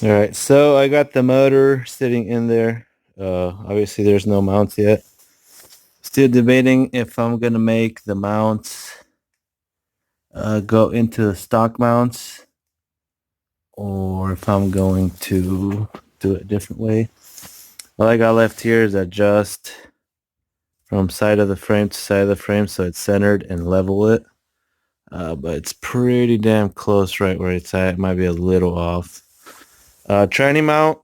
All right, so I got the motor sitting in there. Obviously, there's no mounts yet. Still debating if I'm gonna make the mounts go into the stock mounts or if I'm going to do it a different way. All I got left here is adjust from side of the frame to side of the frame so it's centered and level it. But it's pretty damn close right where it's at. It might be a little off. Tranny mount.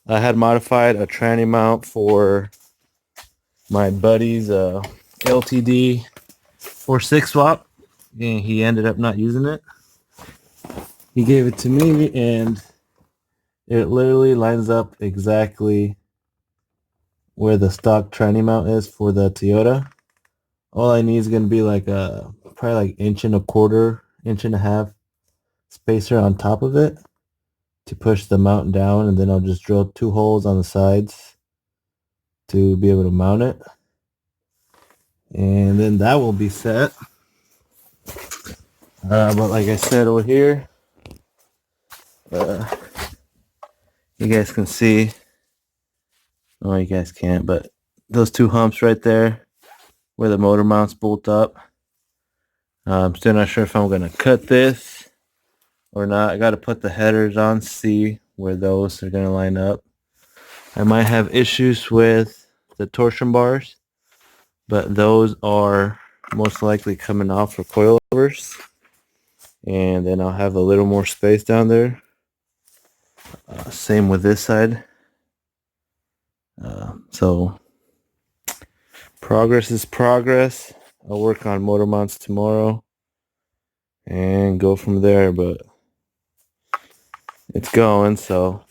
I had modified a tranny mount for my buddy's LTD for 6 swap, and he ended up not using it. He gave it to me, and it literally lines up exactly where the stock tranny mount is for the Toyota. All I need is going to be like a probably like inch and a quarter, inch and a half spacer on top of it to push the mount down, and then I'll just drill 2 holes on the sides to be able to mount it. And then that will be set. But like I said over here, uh, you guys can see, oh, you guys can't, but those 2 humps right there where the motor mounts bolt up. I'm still not sure if I'm going to cut this or not. I got to put the headers on, see where those are going to line up. I might have issues with the torsion bars, but those are most likely coming off for coilovers. And then I'll have a little more space down there. Same with this side. So progress is progress. I'll work on motor mounts tomorrow and go from there, but it's going, so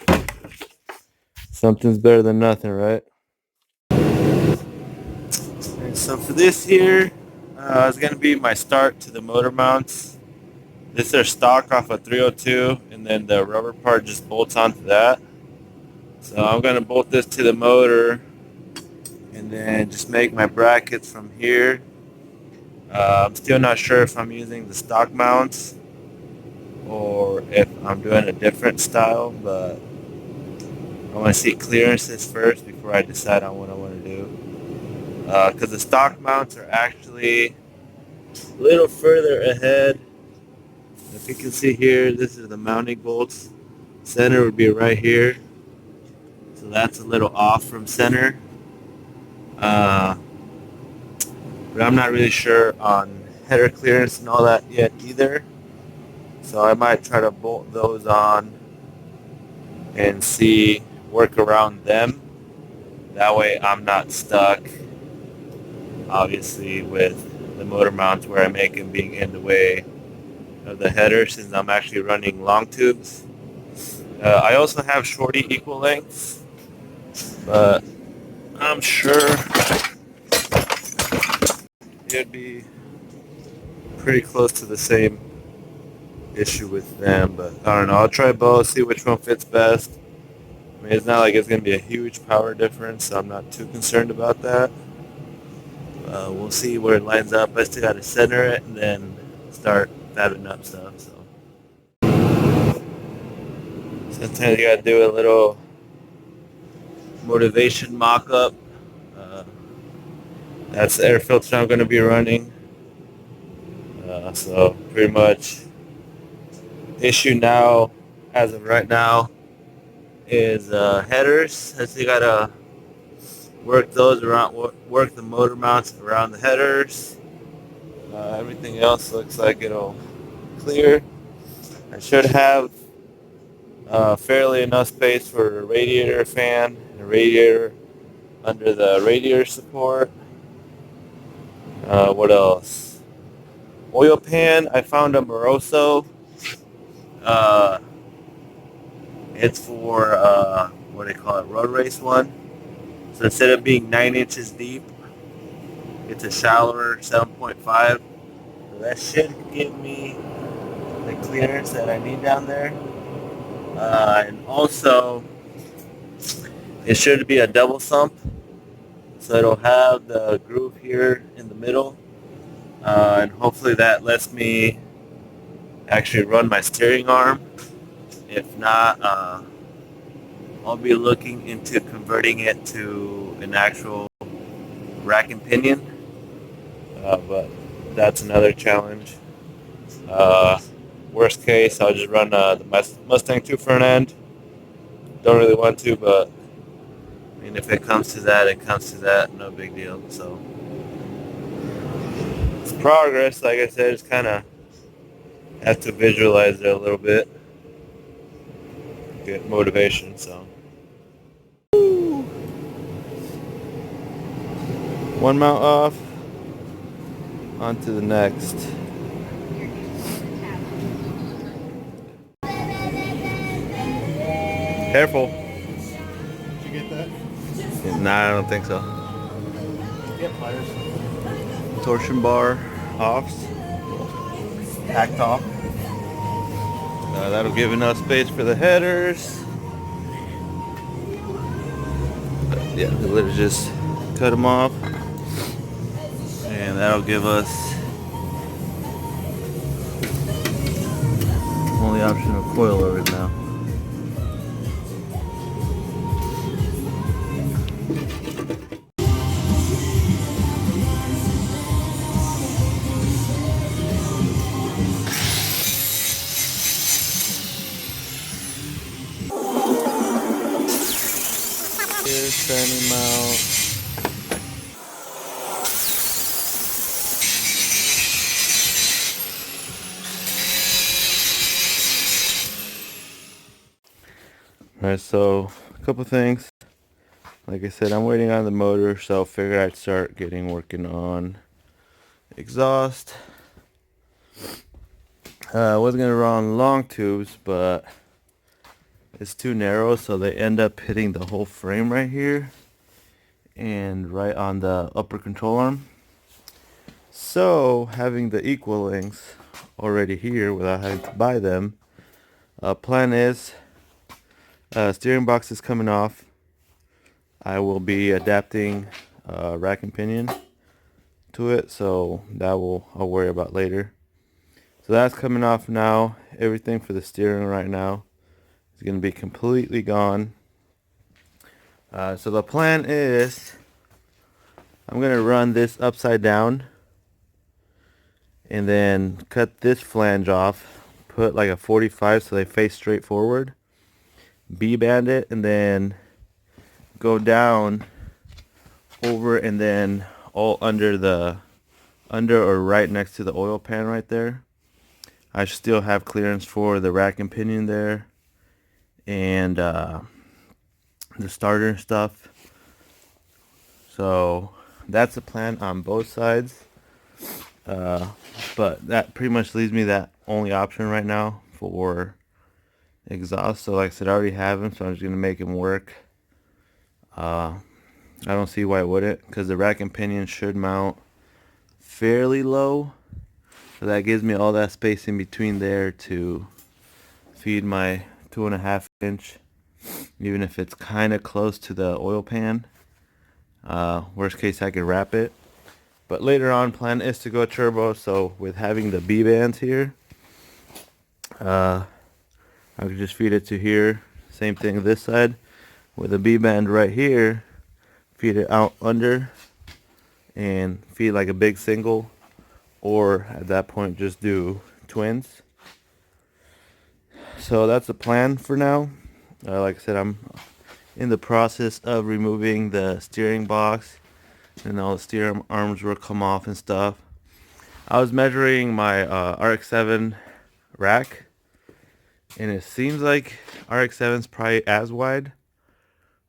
something's better than nothing, right? And so for this here, it's going to be my start to the motor mounts. This is stock off a 302, and then the rubber part just bolts onto that. So I'm going to bolt this to the motor and then just make my brackets from here. I'm still not sure if I'm using the stock mounts or if I'm doing a different style, but I want to see clearances first before I decide on what I want to do. Because the stock mounts are actually a little further ahead. If you can see here, this is the mounting bolts. Center would be right here. So that's a little off from center. But I'm not really sure on header clearance and all that yet either. So I might try to bolt those on and see, work around them. That way I'm not stuck, obviously, with the motor mounts where I make them being in the way of the header since I'm actually running long tubes. I also have shorty equal lengths, but I'm sure it'd be pretty close to the same issue with them, but I don't know. I'll try both, see which one fits best. I mean, it's not like it's going to be a huge power difference, so I'm not too concerned about that. We'll see where it lines up. I still got to center it and then start fabbing up stuff. So sometimes you got to do a little motivation mock-up. That's the air filter I'm going to be running. So pretty much issue now, as of right now, is headers. I still got to work those around, work the motor mounts around the headers. Everything else looks like it'll clear. I should have fairly enough space for a radiator fan and a radiator under the radiator support. What else? Oil pan, I found a Moroso. It's for, what do they call it, road race one. So instead of being 9 inches deep, it's a shallower 7.5. So that should give me the clearance that I need down there. And also, it should be a double sump. So it'll have the groove here in the middle. And hopefully that lets me actually run my steering arm If not, I'll be looking into converting it to an actual rack and pinion, but that's another challenge. Uh, Worst case, I'll just run the Mustang 2 front end. Don't really want to, but I mean, if it comes to that, it comes to that. No big deal. So it's progress. Like I said, it's kind of have to visualize it a little bit, get motivation. So one mount off, on to the next. Careful. Did you get that? Nah, I don't think so. Get pliers. Torsion bar offs, hacked off. That'll give enough space for the headers. Yeah, literally just cut them off, and that'll give us only option of coilovers now. Here's standing mount. Alright, so a couple things. Like I said, I'm waiting on the motor, so I figured I'd start working on exhaust. I wasn't gonna run long tubes, but it's too narrow, so they end up hitting the whole frame right here and right on the upper control arm. So having the equal lengths already here without having to buy them, plan is steering box is coming off. I will be adapting rack and pinion to it, so I'll worry about later. So that's coming off now. Everything for the steering right now is going to be completely gone. So the plan is I'm going to run this upside down and then cut this flange off, put like a 45 so they face straight forward, B-band it, and then go down over and then all under or right next to the oil pan right there. I still have clearance for the rack and pinion there and the starter stuff. So that's the plan on both sides. But that pretty much leaves me that only option right now for exhaust. So like I said, I already have them, so I'm just gonna make them work. I don't see why it wouldn't, because the rack and pinion should mount fairly low, so that gives me all that space in between there to feed my 2.5 inch, even if it's kind of close to the oil pan. Worst case, I could wrap it. But later on, plan is to go turbo, so with having the B bands here, I could just feed it to here. Same thing this side with a B band right here, feed it out under and feed like a big single, or at that point just do twins. So that's the plan for now. Like I said, I'm in the process of removing the steering box, and all the steering arms will come off and stuff. I was measuring my RX-7 rack, and it seems like RX-7 is probably as wide.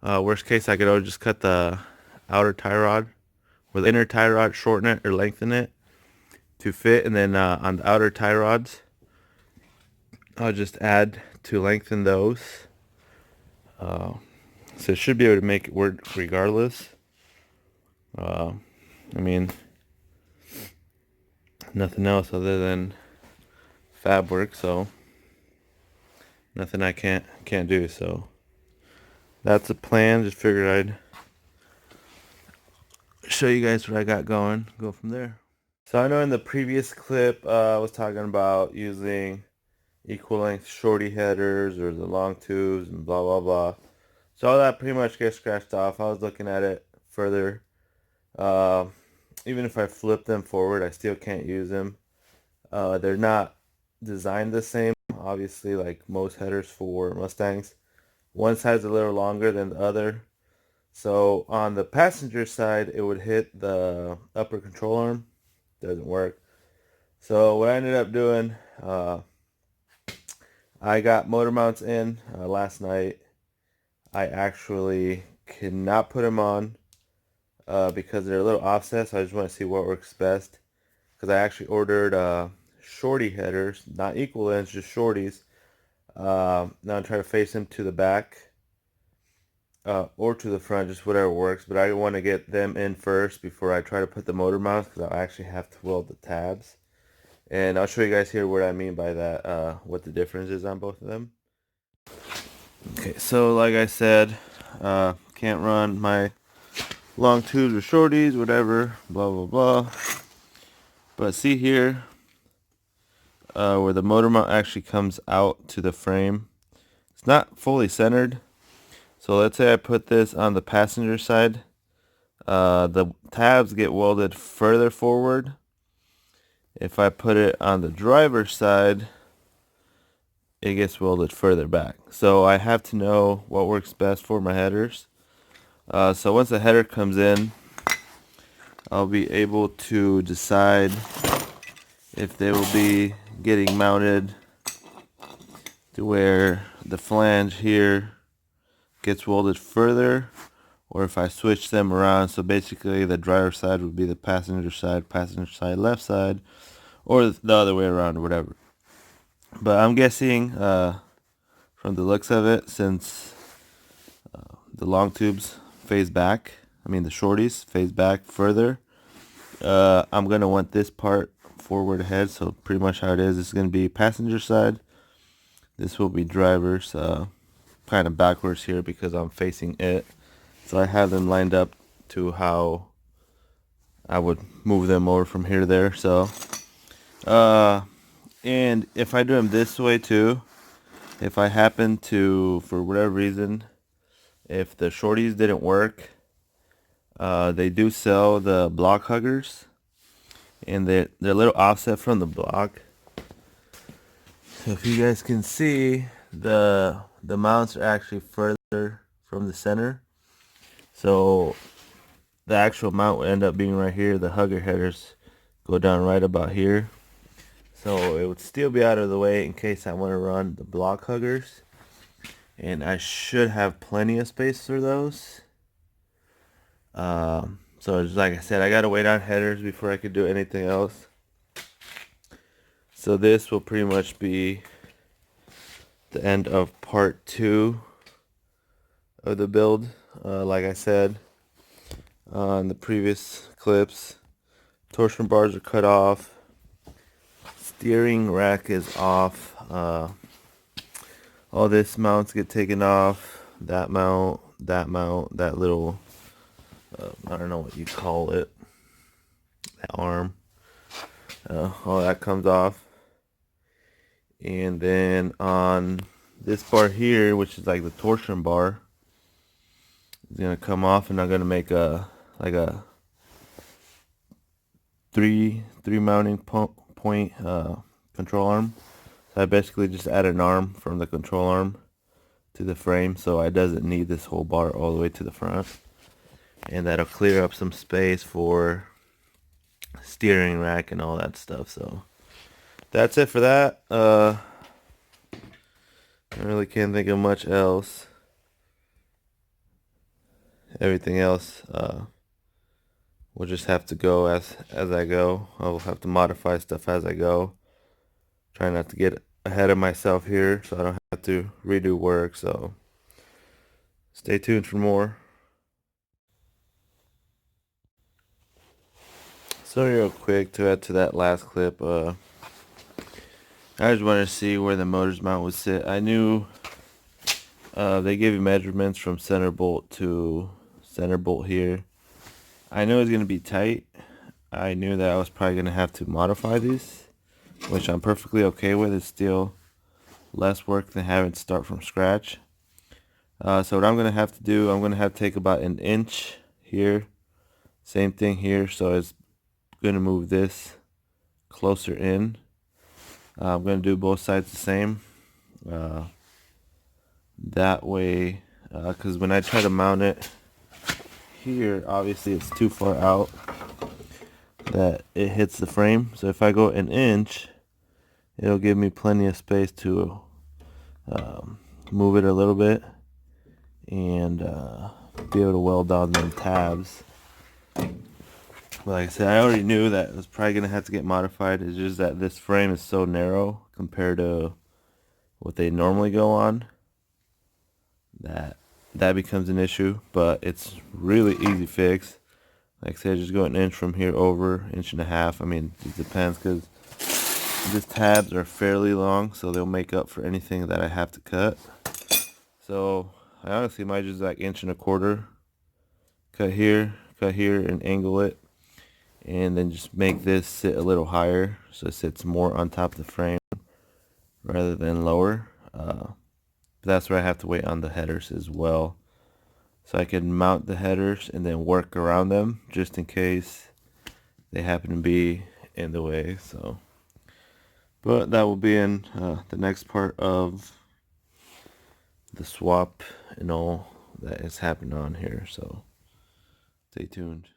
Worst case, I could always just cut the outer tie rod or the inner tie rod, shorten it or lengthen it to fit, and then on the outer tie rods, I'll just add to lengthen those. So it should be able to make it work regardless. I mean, nothing else other than fab work, so nothing I can't do. So that's the plan. Just figured I'd show you guys what I got going, go from there. So I know in the previous clip I was talking about using equal length shorty headers or the long tubes and blah blah blah. So all that pretty much gets scratched off. I was looking at it further. Uh, Even if I flip them forward, I still can't use them. They're not designed the same, obviously, like most headers for Mustangs. One side's a little longer than the other. So on the passenger side, it would hit the upper control arm. Doesn't work. So what I ended up doing, I got motor mounts in last night. I actually cannot put them on because they're a little offset, so I just want to see what works best. Because I actually ordered shorty headers, not equal ends, just shorties. Now I'm trying to face them to the back or to the front, just whatever works. But I want to get them in first before I try to put the motor mounts, because I actually have to weld the tabs. And I'll show you guys here what I mean by that, what the difference is on both of them. Okay, so like I said, can't run my long tubes or shorties, whatever, blah blah blah. But see here, where the motor mount actually comes out to the frame, it's not fully centered. So let's say I put this on the passenger side, the tabs get welded further forward. If I put it on the driver's side, it gets welded further back. So I have to know what works best for my headers. So once the header comes in, I'll be able to decide if they will be getting mounted to where the flange here gets welded further, or if I switch them around. So basically the driver's side would be the passenger side left side, or the other way around, or whatever. But I'm guessing from the looks of it, since the long tubes phase back, the shorties phase back further, I'm going to want this part forward ahead. So pretty much how it is going to be passenger side. This will be driver's, kind of backwards here because I'm facing it. So I have them lined up to how I would move them over from here to there. So, and if I do them this way too, if I happen to, for whatever reason, if the shorties didn't work, they do sell the block huggers, and they're a little offset from the block. So if you guys can see, the mounts are actually further from the center. So the actual mount will end up being right here. The hugger headers go down right about here. So it would still be out of the way in case I want to run the block huggers. And I should have plenty of space for those. So just like I said, I gotta wait on headers before I could do anything else. So this will pretty much be the end of part 2 of the build. Like I said in the previous clips, torsion bars are cut off, steering rack is off, all this mounts get taken off, that mount, that little, I don't know what you call it, that arm, all that comes off. And then on this bar here, which is like the torsion bar, is gonna come off, and I'm gonna make a three mounting point control arm. So I basically just add an arm from the control arm to the frame, so I doesn't need this whole bar all the way to the front, and that'll clear up some space for steering rack and all that stuff. So that's it for that. I really can't think of much else. Everything else will just have to go as I go. I'll have to modify stuff as I go. Try not to get ahead of myself here so I don't have to redo work. So stay tuned for more. So real quick, to add to that last clip, I just wanted to see where the motor's mount would sit. I knew they gave you measurements from center bolt to center bolt here. I knew it was going to be tight. I knew that I was probably going to have to modify these, which I'm perfectly okay with. It's still less work than having to start from scratch. So what I'm gonna have to do, I'm gonna have to take about an inch here, same thing here, so it's gonna move this closer in. I'm gonna do both sides the same. That way, because when I try to mount it here, obviously it's too far out that it hits the frame. So if I go an inch, it'll give me plenty of space to move it a little bit and be able to weld on them tabs. But like I said, I already knew that it was probably gonna have to get modified. It's just that this frame is so narrow compared to what they normally go on that becomes an issue. But it's really easy fix. Like I said, just go an inch from here over, inch and a half. I mean, it depends because these tabs are fairly long, so they'll make up for anything that I have to cut. So I honestly might just like inch and a quarter, cut here, and angle it, and then just make this sit a little higher so it sits more on top of the frame rather than lower. But that's where I have to wait on the headers as well, so I can mount the headers and then work around them just in case they happen to be in the way. So, but that will be in the next part of the swap and all that has happened on here. So stay tuned.